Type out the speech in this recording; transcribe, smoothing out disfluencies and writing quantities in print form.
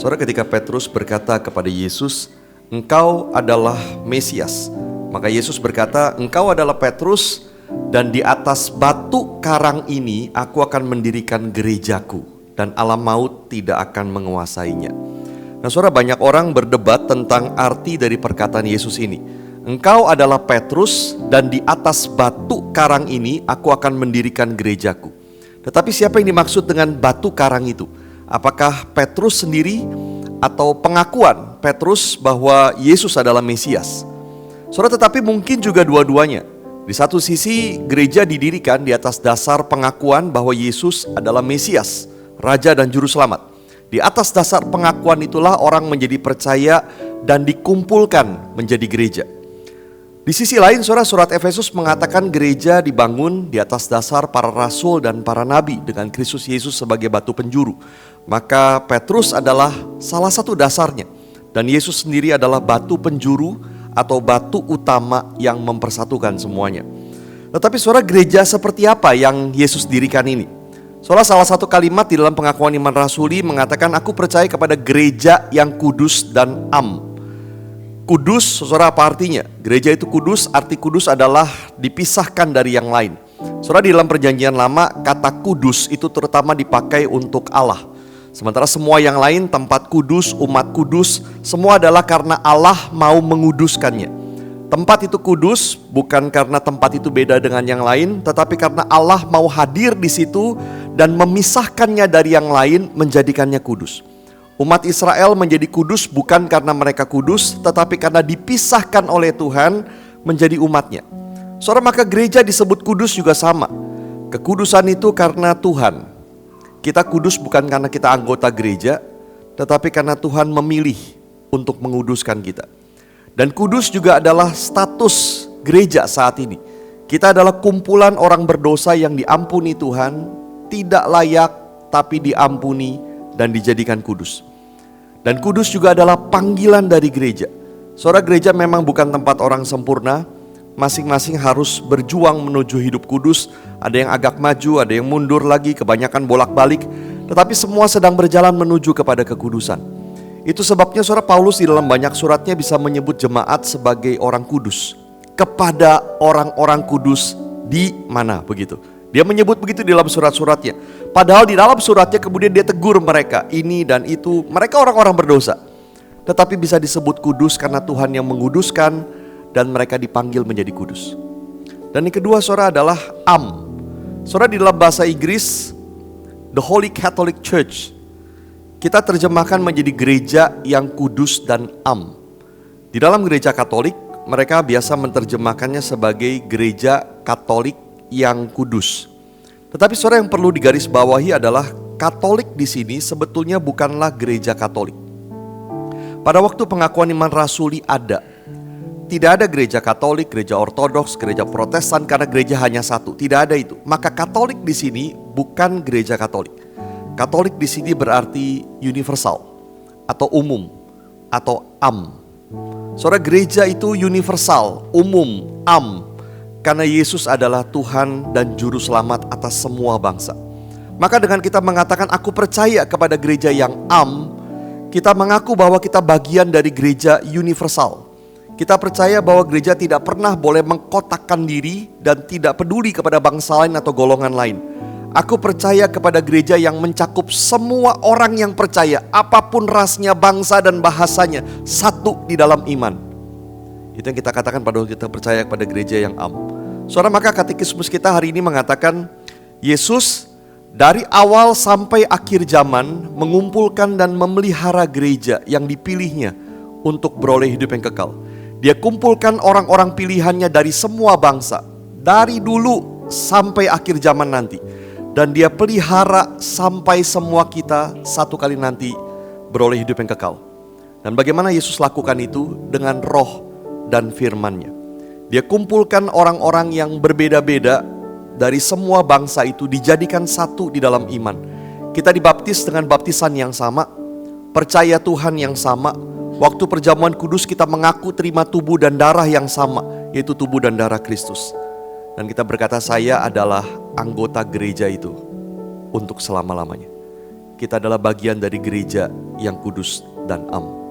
Saudara, ketika Petrus berkata kepada Yesus, "Engkau adalah Mesias," maka Yesus berkata, "Engkau adalah Petrus, dan di atas batu karang ini aku akan mendirikan gerejaku, dan alam maut tidak akan menguasainya." Nah saudara, banyak orang berdebat tentang arti dari perkataan Yesus ini. Engkau adalah Petrus, dan di atas batu karang ini aku akan mendirikan gerejaku. Tetapi siapa yang dimaksud dengan batu karang itu? Apakah Petrus sendiri atau pengakuan Petrus bahwa Yesus adalah Mesias? Saudara, tetapi mungkin juga dua-duanya. Di satu sisi gereja didirikan di atas dasar pengakuan bahwa Yesus adalah Mesias, Raja dan Juru Selamat. Di atas dasar pengakuan itulah orang menjadi percaya dan dikumpulkan menjadi gereja. Di sisi lain, surat Efesus mengatakan gereja dibangun di atas dasar para rasul dan para nabi dengan Kristus Yesus sebagai batu penjuru. Maka Petrus adalah salah satu dasarnya, dan Yesus sendiri adalah batu penjuru atau batu utama yang mempersatukan semuanya. Tetapi saudara, gereja seperti apa yang Yesus dirikan ini? Salah satu kalimat di dalam pengakuan iman rasuli mengatakan, "Aku percaya kepada gereja yang kudus dan am." Kudus, saudara, apa artinya? Gereja itu kudus, arti kudus adalah dipisahkan dari yang lain. Saudara, di dalam perjanjian lama, kata kudus itu terutama dipakai untuk Allah. Sementara semua yang lain, tempat kudus, umat kudus, semua adalah karena Allah mau menguduskannya. Tempat itu kudus bukan karena tempat itu beda dengan yang lain, tetapi karena Allah mau hadir di situ dan memisahkannya dari yang lain, menjadikannya kudus. Umat Israel menjadi kudus bukan karena mereka kudus, tetapi karena dipisahkan oleh Tuhan menjadi umatnya. Saudara, maka gereja disebut kudus juga sama. Kekudusan itu karena Tuhan. Kita kudus bukan karena kita anggota gereja, tetapi karena Tuhan memilih untuk menguduskan kita. Dan kudus juga adalah status gereja saat ini. Kita adalah kumpulan orang berdosa yang diampuni Tuhan, tidak layak tapi diampuni dan dijadikan kudus. Dan kudus juga adalah panggilan dari gereja. Saudara, gereja memang bukan tempat orang sempurna. Masing-masing harus berjuang menuju hidup kudus. Ada yang agak maju, ada yang mundur lagi, kebanyakan bolak-balik. Tetapi semua sedang berjalan menuju kepada kekudusan. Itu sebabnya saudara, Paulus di dalam banyak suratnya bisa menyebut jemaat sebagai orang kudus. Kepada orang-orang kudus di mana, begitu. Dia menyebut begitu di dalam surat-suratnya. Padahal di dalam suratnya kemudian dia tegur mereka, ini dan itu. Mereka orang-orang berdosa. Tetapi bisa disebut kudus karena Tuhan yang menguduskan, dan mereka dipanggil menjadi kudus. Dan yang kedua saudara adalah am. Saudara, di dalam bahasa Inggris, The Holy Catholic Church, kita terjemahkan menjadi gereja yang kudus dan am. Di dalam gereja Katolik, mereka biasa menerjemahkannya sebagai gereja Katolik yang kudus. Tetapi saudara, yang perlu digarisbawahi adalah Katolik di sini sebetulnya bukanlah gereja Katolik. Pada waktu pengakuan iman rasuli ada. Tidak ada gereja Katolik, gereja Ortodoks, gereja Protestan karena gereja hanya satu. Tidak ada itu. Maka Katolik di sini bukan gereja Katolik. Katolik di sini berarti universal atau umum atau am. Saudara, gereja itu universal, umum, am. Karena Yesus adalah Tuhan dan Juru Selamat atas semua bangsa. Maka dengan kita mengatakan aku percaya kepada gereja yang am, kita mengaku bahwa kita bagian dari gereja universal. Kita percaya bahwa gereja tidak pernah boleh mengkotakkan diri dan tidak peduli kepada bangsa lain atau golongan lain. Aku percaya kepada gereja yang mencakup semua orang yang percaya, apapun rasnya, bangsa dan bahasanya, satu di dalam iman. Itu yang kita katakan pada waktu kita percaya kepada gereja yang am. Saudara, maka katekismus kita hari ini mengatakan Yesus dari awal sampai akhir zaman mengumpulkan dan memelihara gereja yang dipilihnya untuk beroleh hidup yang kekal. Dia kumpulkan orang-orang pilihannya dari semua bangsa, dari dulu sampai akhir zaman nanti. Dan dia pelihara sampai semua kita satu kali nanti beroleh hidup yang kekal. Dan bagaimana Yesus lakukan itu? Dengan roh dan firman-Nya. Dia kumpulkan orang-orang yang berbeda-beda dari semua bangsa itu, dijadikan satu di dalam iman. Kita dibaptis dengan baptisan yang sama, percaya Tuhan yang sama. Waktu perjamuan kudus kita mengaku terima tubuh dan darah yang sama, yaitu tubuh dan darah Kristus. Dan kita berkata, saya adalah anggota gereja itu untuk selama-lamanya. kita adalah bagian dari gereja yang kudus dan am.